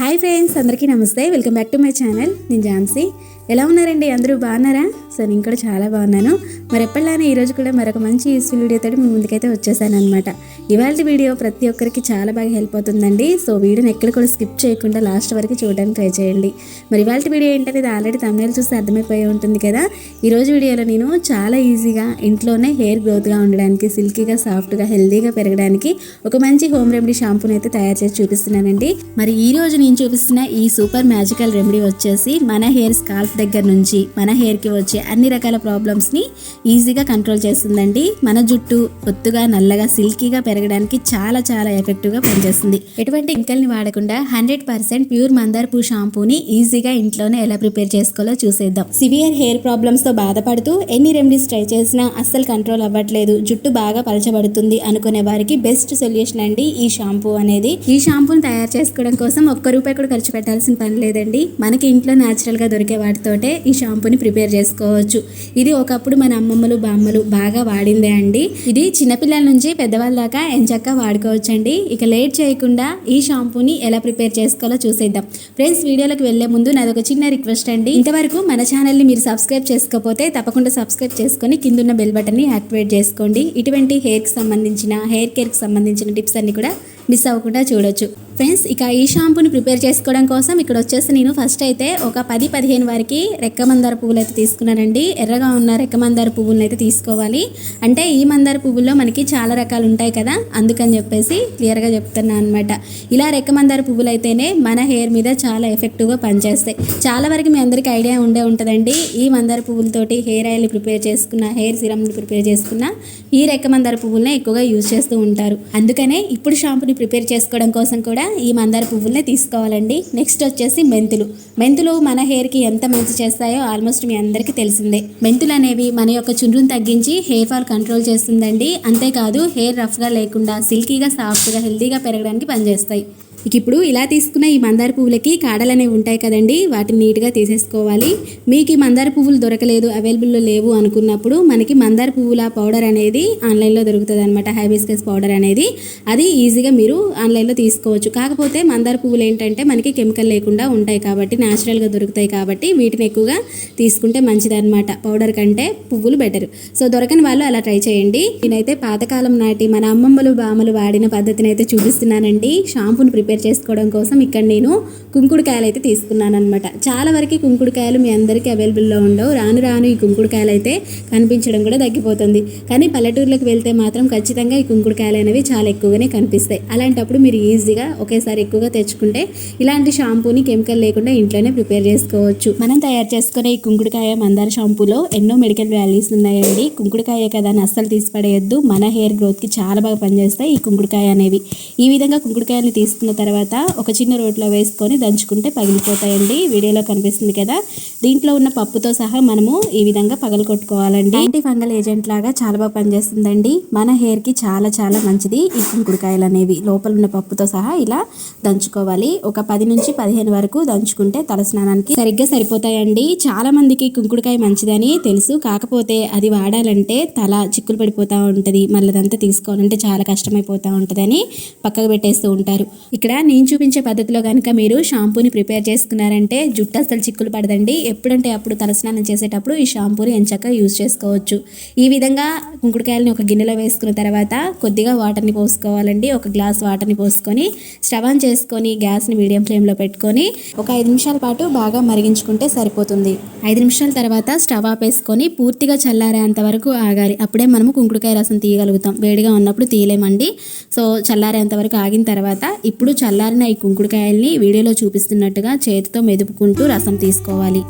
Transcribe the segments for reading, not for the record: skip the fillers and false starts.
Hi friends, అందరికీ నమస్తే. Welcome back to my channel. నేను ఝాన్సీ. ఎలా ఉన్నారండి? అందరూ బాగున్నారా? సో నేను కూడా చాలా బాగున్నాను. మరి ఎప్పటిలానే ఈరోజు కూడా మరొక మంచి యూస్ఫుల్ వీడియోతో మీ ముందుకైతే వచ్చేసాను అనమాట. ఇవాళ వీడియో ప్రతి ఒక్కరికి చాలా బాగా హెల్ప్ అవుతుందండి. సో వీడియోని ఎక్కడ కూడా స్కిప్ చేయకుండా లాస్ట్ వరకు చూడడానికి ట్రై చేయండి. మరి ఇవాళ వీడియో ఏంటనేది ఆల్రెడీ thumbnail చూస్తే అర్థమైపోయి ఉంటుంది కదా. ఈరోజు వీడియోలో నేను చాలా ఈజీగా ఇంట్లోనే హెయిర్ గ్రోత్గా ఉండడానికి, సిల్కీగా, సాఫ్ట్గా, హెల్దీగా పెరగడానికి ఒక మంచి హోమ్ రెమెడీ షాంపూని అయితే తయారు చేసి చూపిస్తున్నానండి. మరి ఈ రోజు నేను చూపిస్తున్న ఈ సూపర్ మ్యాజికల్ రెమెడీ వచ్చేసి మన హెయిర్ స్కాల్ఫ్ దగ్గర నుంచి మన హెయిర్కి వచ్చే అన్ని రకాల ప్రాబ్లమ్స్ని ఈజీగా కంట్రోల్ చేస్తుందండి. మన జుట్టు ఒత్తుగా, నల్లగా, సిల్కీగా పెరగడానికి చాలా చాలా ఎఫెక్టివ్గా పనిచేస్తుంది. ఎటువంటి కెమికల్ని వాడకుండా 100% ప్యూర్ మందార పువ్వు షాంపూని ఈజీగా ఇంట్లోనే ఎలా ప్రిపేర్ చేసుకోవాలో చూసేద్దాం. సివియర్ హెయిర్ ప్రాబ్లమ్స్తో బాధపడుతూ ఎన్ని రెమెడీస్ ట్రై చేసినా అస్సలు కంట్రోల్ అవ్వట్లేదు, జుట్టు బాగా పలచబడుతుంది అనుకునే వారికి బెస్ట్ సొల్యూషన్ అండి ఈ షాంపూ అనేది. ఈ షాంపూని తయారు చేసుకోవడం కోసం ₹1 కూడా ఖర్చు పెట్టాల్సిన పని లేదండి. మనకి ఇంట్లో న్యాచురల్గా దొరికే వాటితోటే ఈ షాంపూని ప్రిపేర్ చేసుకోవచ్చు. ఇది ఒకప్పుడు మన అమ్మమ్మలు, బామ్మలు బాగా వాడిందే అండి. ఇది చిన్నపిల్లల నుంచి పెద్దవాళ్ళ దాకా ఎంచక్కా వాడుకోవచ్చండి. ఇక లేట్ చేయకుండా ఈ షాంపూని ఎలా ప్రిపేర్ చేసుకోవాలో చూసేద్దాం. ఫ్రెండ్స్, వీడియోలోకి వెళ్లే ముందు నాదొక చిన్న రిక్వెస్ట్ అండి. ఇంతవరకు మన ఛానల్ని మీరు సబ్స్క్రైబ్ చేసుకోకపోతే తప్పకుండా సబ్స్క్రైబ్ చేసుకొని కిందున్న బెల్ బటన్ని యాక్టివేట్ చేసుకోండి. ఇటువంటి హెయిర్కి సంబంధించిన, హెయిర్ కేర్కి సంబంధించిన టిప్స్ అన్ని కూడా మిస్ అవ్వకుండా చూడొచ్చు. ఫ్రెండ్స్, ఇక ఈ షాంపూని ప్రిపేర్ చేసుకోవడం కోసం ఇక్కడ వచ్చేసి నేను ఫస్ట్ అయితే ఒక 10-15 వరకు రెక్కమందార పువ్వులు అయితే తీసుకున్నానండి. ఎర్రగా ఉన్న రెక్కమందార పువ్వులను అయితే తీసుకోవాలి. అంటే ఈ మందార పువ్వుల్లో మనకి చాలా రకాలు ఉంటాయి కదా, అందుకని చెప్పేసి క్లియర్గా చెప్తున్నాను అనమాట. ఇలా రెక్కమందార పువ్వులు అయితేనే మన హెయిర్ మీద చాలా ఎఫెక్టివ్గా పనిచేస్తాయి. చాలా వరకు మీ అందరికీ ఐడియా ఉంటుందండి. ఈ మందార పువ్వులతోటి హెయిర్ ఆయిల్ ప్రిపేర్ చేసుకున్న, హెయిర్ సిరమ్ని ప్రిపేర్ చేసుకున్న ఈ రెక్కమందార పువ్వులనే ఎక్కువగా యూజ్ చేస్తూ ఉంటారు. అందుకనే ఇప్పుడు షాంపూని ప్రిపేర్ చేసుకోవడం కోసం కూడా ఈ మందార పువ్వులనే తీసుకోవాలండి. నెక్స్ట్ వచ్చేసి మెంతులు మన హెయిర్కి ఎంత మంచి చేస్తాయో ఆల్మోస్ట్ మీ అందరికీ తెలిసిందే. మెంతులు అనేవి మన యొక్క చుండ్రుని తగ్గించి హెయిర్ ఫాల్ కంట్రోల్ చేస్తుందండి. అంతేకాదు హెయిర్ రఫ్గా లేకుండా సిల్కీగా, సాఫ్ట్గా, హెల్దీగా పెరగడానికి పనిచేస్తాయి. ఇక ఇప్పుడు ఇలా తీసుకున్న ఈ మందార పువ్వులకి కాడలు అనేవి ఉంటాయి కదండి, వాటిని నీట్గా తీసేసుకోవాలి. మీకు ఈ మందార పువ్వులు దొరకలేదు, అవైలబుల్లో లేవు అనుకున్నప్పుడు మనకి మందార పువ్వుల పౌడర్ అనేది ఆన్లైన్లో దొరుకుతుంది అనమాట. హైబిస్కస్ పౌడర్ అనేది, అది ఈజీగా మీరు ఆన్లైన్లో తీసుకోవచ్చు. కాకపోతే మందార పువ్వులు ఏంటంటే మనకి కెమికల్ లేకుండా ఉంటాయి కాబట్టి, న్యాచురల్గా దొరుకుతాయి కాబట్టి వీటిని ఎక్కువగా తీసుకుంటే మంచిదన్నమాట. పౌడర్ కంటే పువ్వులు బెటర్. సో దొరకని వాళ్ళు అలా ట్రై చేయండి. నేనైతే పాతకాలం నాటి మన అమ్మమ్మలు, బామ్మలు వాడిన పద్ధతిని అయితే చూపిస్తున్నానండి. షాంపూని ప్రిపేర్ చేసుకోవడం కోసం ఇక్కడ నేను కుంకుడుకాయలు అయితే తీసుకున్నాను అనమాట. చాలా వరకు కుంకుడుకాయలు మీ అందరికీ అవైలబుల్లో ఉండవు. రాను రాను ఈ కుంకుడుకాయలు అయితే కనిపించడం కూడా తగ్గిపోతుంది. కానీ పల్లెటూర్లకు వెళ్తే మాత్రం ఖచ్చితంగా ఈ కుంకుడుకాయలు అనేవి చాలా ఎక్కువగానే కనిపిస్తాయి. అలాంటప్పుడు మీరు ఈజీగా ఒకేసారి ఎక్కువగా తెచ్చుకుంటే ఇలాంటి షాంపూని కెమికల్ లేకుండా ఇంట్లోనే ప్రిపేర్ చేసుకోవచ్చు. మనం తయారు చేసుకునే ఈ కుంకుడుకాయ మందార షాంపూలో ఎన్నో మెడికల్ వాల్యూస్ ఉన్నాయండి. కుంకుడుకాయ కదా అని అస్సలు తీసి పడేయద్దు. మన హెయిర్ గ్రోత్కి చాలా బాగా పనిచేస్తాయి ఈ కుంకుడుకాయ అనేవి. ఈ విధంగా కుంకుడుకాయలు తీసుకున్న తర్వాత ఒక చిన్న రోట్లో వేసుకొని దంచుకుంటే పగిలిపోతాయండి. వీడియోలో కనిపిస్తుంది కదా, దీంట్లో ఉన్న పప్పుతో సహా మనము ఈ విధంగా పగలగొట్టుకోవాలండి. యాంటీ ఫంగల్ ఏజెంట్ లాగా చాలా బాగా పనిచేస్తుందండి. మన హెయిర్కి చాలా చాలా మంచిది ఈ కుంకుడుకాయలు అనేవి. లోపల ఉన్న పప్పుతో సహా ఇలా దంచుకోవాలి. ఒక 10-15 వరకు దంచుకుంటే తలస్నానానికి సరిగ్గా సరిపోతాయండి. చాలా మందికి కుంకుడుకాయ మంచిదని తెలుసు, కాకపోతే అది వాడాలంటే తల చిక్కులు పడిపోతూ ఉంటుంది, మళ్ళీ అదంతా తీసుకోవాలంటే చాలా కష్టమైపోతూ ఉంటుందని పక్కకు పెట్టేస్తూ ఉంటారు. ఇక్కడ నేను చూపించే పద్ధతిలో కనుక మీరు షాంపూని ప్రిపేర్ చేసుకున్నారంటే జుట్టు అసలు చిక్కులు పడదండి. ఎప్పుడంటే అప్పుడు తలస్నానం చేసేటప్పుడు ఈ షాంపూని ఎంచక్కా యూజ్ చేసుకోవచ్చు. ఈ విధంగా కుంకుడుకాయలని ఒక గిన్నెలో వేసుకున్న తర్వాత కొద్దిగా వాటర్ని పోసుకోవాలండి. ఒక గ్లాస్ వాటర్ని పోసుకొని స్టవ్ ఆన్ చేసుకొని గ్యాస్ని మీడియం ఫ్లేమ్లో పెట్టుకొని ఒక 5 నిమిషాల పాటు బాగా మరిగించుకుంటే సరిపోతుంది. 5 నిమిషాల తర్వాత స్టవ్ ఆపేసుకొని పూర్తిగా చల్లారేంత వరకు ఆగాలి. అప్పుడే మనము కుంకుడుకాయ రసం తీయగలుగుతాం. వేడిగా ఉన్నప్పుడు తీయలేమండి. సో చల్లారేంత వరకు ఆగిన తర్వాత ఇప్పుడు చల్లారిన ఈ కుంకుడుకాయల్ని వీడియోలో చూపిస్తున్నట్టుగా చేతితో మెదుపుకుంటూ రసం తీసుకోవాలి.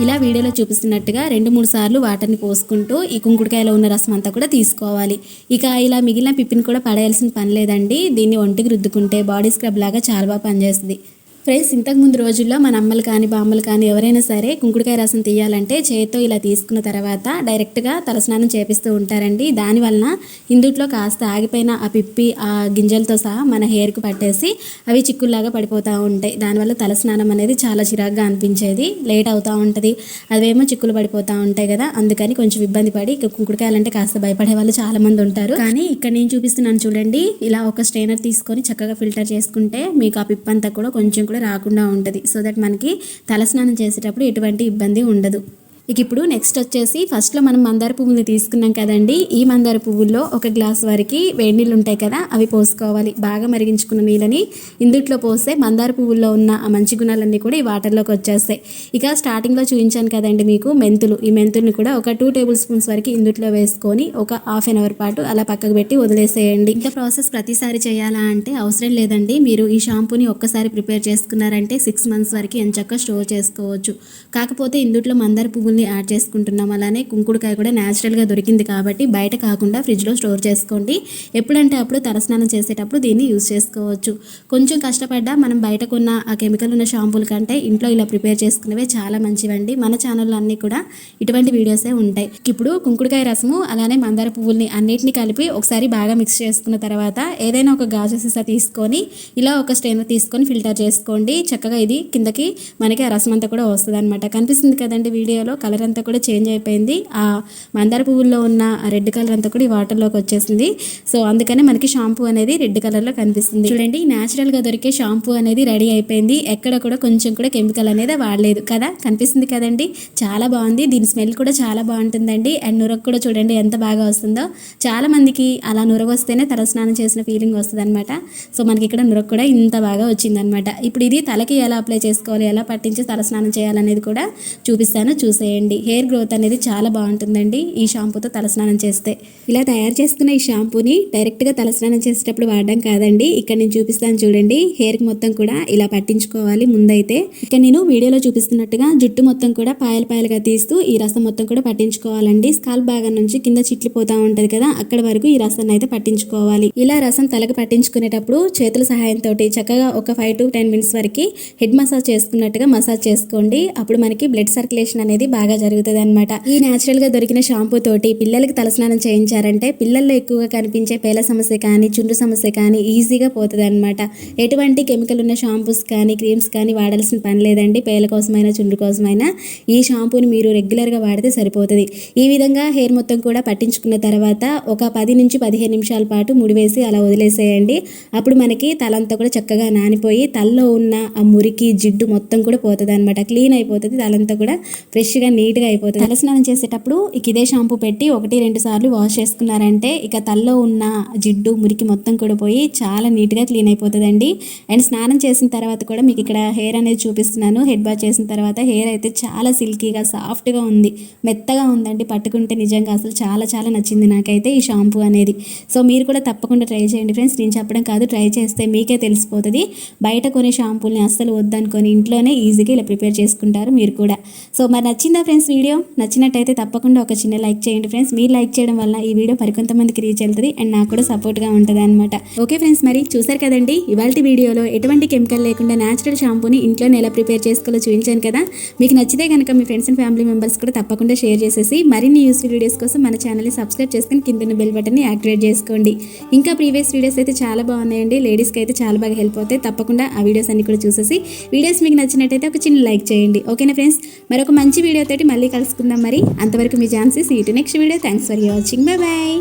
ఇలా వీడియోలో చూపిస్తున్నట్టుగా 2-3 సార్లు వాటర్ని పోసుకుంటూ ఈ కుంకుడుకాయలో ఉన్న రసం అంతా కూడా తీసుకోవాలి. ఇక ఇలా మిగిలిన పిప్పిని కూడా పడేయాల్సిన పని లేదండి. దీన్ని ఒంటికి రుద్దుకుంటే బాడీ స్క్రబ్ లాగా చాలా బాగా పనిచేస్తుంది. ఫ్రెండ్స్, ఇంతకుముందు రోజుల్లో మన అమ్మలు కానీ బామ్మలు కానీ ఎవరైనా సరే కుంకుడుకాయ రసం తీయాలంటే చేతితో ఇలా తీసుకున్న తర్వాత డైరెక్ట్గా తలస్నానం చేపిస్తూ ఉంటారండి. దానివలన ఇందుట్లో కాస్త ఆగిపోయిన ఆ పిప్పి ఆ గింజలతో సహా మన హెయిర్కి పట్టేసి అవి చిక్కుల్లాగా పడిపోతూ ఉంటాయి. దానివల్ల తలస్నానం అనేది చాలా చిరాగ్గా అనిపించేది, లేట్ అవుతూ ఉంటుంది, అవేమో చిక్కులు పడిపోతూ ఉంటాయి కదా. అందుకని కొంచెం ఇబ్బంది పడి కుంకుడుకాయలంటే కాస్త భయపడే వాళ్ళు చాలామంది ఉంటారు. కానీ ఇక్కడ నేను చూపిస్తున్నాను చూడండి, ఇలా ఒక స్ట్రైనర్ తీసుకొని చక్కగా ఫిల్టర్ చేసుకుంటే మీకు ఆ పిప్పంతా కూడా కొంచెం కూడా రాకుండా ఉంటుంది. సో దట్ మనకి తలస్నానం చేసేటప్పుడు ఎటువంటి ఇబ్బంది ఉండదు. ఇక ఇప్పుడు నెక్స్ట్ వచ్చేసి ఫస్ట్లో మనం మందార పువ్వుల్ని తీసుకున్నాం కదండి. ఈ మందార పువ్వుల్లో ఒక గ్లాస్ వరకు వేడి నీళ్ళు ఉంటాయి కదా, అవి పోసుకోవాలి. బాగా మరిగించుకున్న నీళ్ళని ఇందుట్లో పోస్తే మందార పువ్వుల్లో ఉన్న ఆ మంచి గుణాలన్నీ కూడా ఈ వాటర్లోకి వచ్చేస్తాయి. ఇక స్టార్టింగ్లో చూపించాను కదండి మీకు మెంతులు, ఈ మెంతుల్ని కూడా ఒక 2 టేబుల్ స్పూన్స్ వరకు ఇందుట్లో వేసుకొని ఒక ½ అన్ అవర్ పాటు అలా పక్కకు పెట్టి వదిలేసేయండి. ఇంకా ప్రాసెస్ ప్రతిసారి చేయాలా అంటే అవసరం లేదండి. మీరు ఈ షాంపూని ఒక్కసారి ప్రిపేర్ చేసుకున్నారంటే 6 మంత్స్ వరకు ఎంచక్కా స్టోర్ చేసుకోవచ్చు. కాకపోతే ఇందుట్లో మందార పువ్వులు యాడ్ చేసుకుంటున్నాం. అలానే కుంకుడుకాయ కూడా న్యాచురల్గా దొరికింది కాబట్టి బయట కాకుండా ఫ్రిడ్జ్లో స్టోర్ చేసుకోండి. ఎప్పుడంటే అప్పుడు తలస్నానం చేసేటప్పుడు దీన్ని యూజ్ చేసుకోవచ్చు. కొంచెం కష్టపడ్డా మనం బయట కొన్న ఆ కెమికల్ ఉన్న షాంపూల కంటే ఇంట్లో ఇలా ప్రిపేర్ చేసుకునేవే చాలా మంచివండి. మన ఛానల్లో అన్నీ కూడా ఇటువంటి వీడియోసే ఉంటాయి. ఇప్పుడు కుంకుడుకాయ రసము అలానే మందార పువ్వుల్ని అన్నిటిని కలిపి ఒకసారి బాగా మిక్స్ చేసుకున్న తర్వాత ఏదైనా ఒక గాజు సీసా తీసుకొని ఇలా ఒక స్ట్రైనర్ తీసుకొని ఫిల్టర్ చేసుకోండి. చక్కగా ఇది కిందకి మనకి ఆ రసం అంతా కూడా వస్తుంది అనమాట. కనిపిస్తుంది కదండి వీడియోలో, కలర్ అంతా కూడా చేంజ్ అయిపోయింది. ఆ మందార పువ్వుల్లో ఉన్న రెడ్ కలర్ అంతా కూడా ఈ వాటర్లోకి వచ్చేసింది. సో అందుకనే మనకి షాంపూ అనేది రెడ్ కలర్లో కనిపిస్తుంది. చూడండి, న్యాచురల్గా దొరికే షాంపూ అనేది రెడీ అయిపోయింది. ఎక్కడ కూడా కొంచెం కూడా కెమికల్ అనేది వాడలేదు కదా. కనిపిస్తుంది కదండి, చాలా బాగుంది. దీని స్మెల్ కూడా చాలా బాగుంటుందండి. అండ్ నురగ కూడా చూడండి ఎంత బాగా వస్తుందో. చాలా మందికి అలా నురగ వస్తేనే తలస్నానం చేసిన ఫీలింగ్ వస్తుంది అనమాట. సో మనకి ఇక్కడ నురగ కూడా ఇంత బాగా వచ్చిందనమాట. ఇప్పుడు ఇది తలకి ఎలా అప్లై చేసుకోవాలి, ఎలా పట్టించి తలస్నానం చేయాలనేది కూడా చూపిస్తాను, చూసేయండి. హెయిర్ గ్రోత్ అనేది చాలా బాగుంటుందండి ఈ షాంపూతో తలస్నానం చేస్తే. ఇలా తయారు చేసుకున్న ఈ షాంపూని డైరెక్ట్గా తలస్నానం చేసేటప్పుడు వాడడం కాదండి. ఇక్కడ నేను చూపిస్తాను చూడండి, హెయిర్కి మొత్తం కూడా ఇలా పట్టించుకోవాలి ముందైతే. ఇక్కడ నేను వీడియోలో చూపిస్తున్నట్టుగా జుట్టు మొత్తం కూడా పాయలు పాయలుగా తీస్తూ ఈ రసం మొత్తం కూడా పట్టించుకోవాలండి. స్కాల్ప్ భాగం నుంచి కింద చిట్లిపోతా ఉంటది కదా, అక్కడ వరకు ఈ రసాన్ని అయితే పట్టించుకోవాలి. ఇలా రసం తలకు పట్టించుకునేటప్పుడు చేతుల సహాయంతో చక్కగా ఒక 5 to 10 minutes వరకు హెడ్ మసాజ్ చేసుకున్నట్టుగా మసాజ్ చేసుకోండి. అప్పుడు మనకి బ్లడ్ సర్క్యులేషన్ అనేది బాగా జరుగుతుంది అనమాట. ఈ న్యాచురల్ గా దొరికిన షాంపూ తోటి పిల్లలకి తలస్నానం చేయించారంటే పిల్లల్లో ఎక్కువగా కనిపించే పేల సమస్య కానీ చుండ్రు సమస్య కానీ ఈజీగా పోతుంది అనమాట. ఎటువంటి కెమికల్ ఉన్న షాంపూస్ కానీ క్రీమ్స్ కానీ వాడాల్సిన పని లేదండి. పేల కోసమైనా చుండ్రు కోసమైనా ఈ షాంపూని మీరు రెగ్యులర్ గా వాడితే సరిపోతుంది. ఈ విధంగా హెయిర్ మొత్తం కూడా పట్టించుకున్న తర్వాత ఒక 10 నుంచి 15 నిమిషాల పాటు ముడివేసి అలా వదిలేసేయండి. అప్పుడు మనకి తలంతా కూడా చక్కగా నానిపోయి తలలో ఉన్న ఆ మురికి జిడ్డు మొత్తం కూడా పోతుంది అనమాట. క్లీన్ అయిపోతుంది, తలంతా కూడా ఫ్రెష్గా నీట్గా అయిపోతుంది. తలస్నానం చేసేటప్పుడు ఇక ఇదే షాంపూ పెట్టి 1-2 సార్లు వాష్ చేసుకున్నారంటే ఇక తలలో ఉన్న జిడ్డు మురికి మొత్తం కూడా పోయి చాలా నీట్గా క్లీన్ అయిపోతుందండి. అండ్ స్నానం చేసిన తర్వాత కూడా మీకు ఇక్కడ హెయిర్ అనేది చూపిస్తున్నాను. హెడ్ బాత్ చేసిన తర్వాత హెయిర్ అయితే చాలా సిల్కీగా సాఫ్ట్గా ఉంది, మెత్తగా ఉందండి. పట్టుకుంటే నిజంగా అసలు చాలా చాలా నచ్చింది నాకైతే ఈ షాంపూ అనేది. సో మీరు కూడా తప్పకుండా ట్రై చేయండి ఫ్రెండ్స్. నేను చెప్పడం కాదు, ట్రై చేస్తే మీకే తెలిసిపోతుంది. బయట కొనే షాంపూల్ని అస్సలు వద్దనుకొని ఇంట్లోనే ఈజీగా ఇలా ప్రిపేర్ చేసుకుంటారు మీరు కూడా. సో మరి నచ్చిందా ఫ్రెండ్స్ వీడియో? నచ్చినట్టయితే తప్పకుండా ఒక చిన్న లైక్ చేయండి ఫ్రెండ్స్. మీరు లైక్ చేయడం వల్ల ఈ వీడియో మరికొంతమందికి రీచ్ అవుతుంది అండ్ నాకు కూడా సపోర్ట్గా ఉంటుంది అనమాట. ఓకే ఫ్రెండ్స్, మరి చూసారు కదండి ఇవాళ వీడియోలో ఎటువంటి కెమికల్ లేకుండా న్యాచురల్ షాంపూని ఇంట్లోనే ఎలా ప్రిపేర్ చేసుకోవాలో చూపించాను కదా. మీకు నచ్చితే కనుక మీ ఫ్రెండ్స్ అండ్ ఫ్యామిలీ మెంబర్స్ కూడా తప్పకుండా షేర్ చేసేసి మరిన్ని యూస్ఫుల్ వీడియోస్ కోసం మన ఛానల్ని సబ్స్క్రైబ్ చేసుకుని కింద బెల్ బటన్ని యాక్టివేట్ చేసుకోండి. ఇంకా ప్రీవియస్ వీడియోస్ అయితే చాలా బాగున్నాయండి, లేడీస్కి అయితే చాలా బాగా హెల్ప్ అవుతాయి. తప్పకుండా ఆ వీడియోస్ అన్ని కూడా చూసేసి వీడియోస్ మీకు నచ్చినట్టయితే ఒక చిన్న లైక్ చేయండి. ఓకేనా ఫ్రెండ్స్, మరొక మంచి వీడియోతోటి మళ్ళీ కలుసుకుందాం. మరి అంతవరకు మీ Jhansi. See you to next video. Thanks for watching. Bye bye.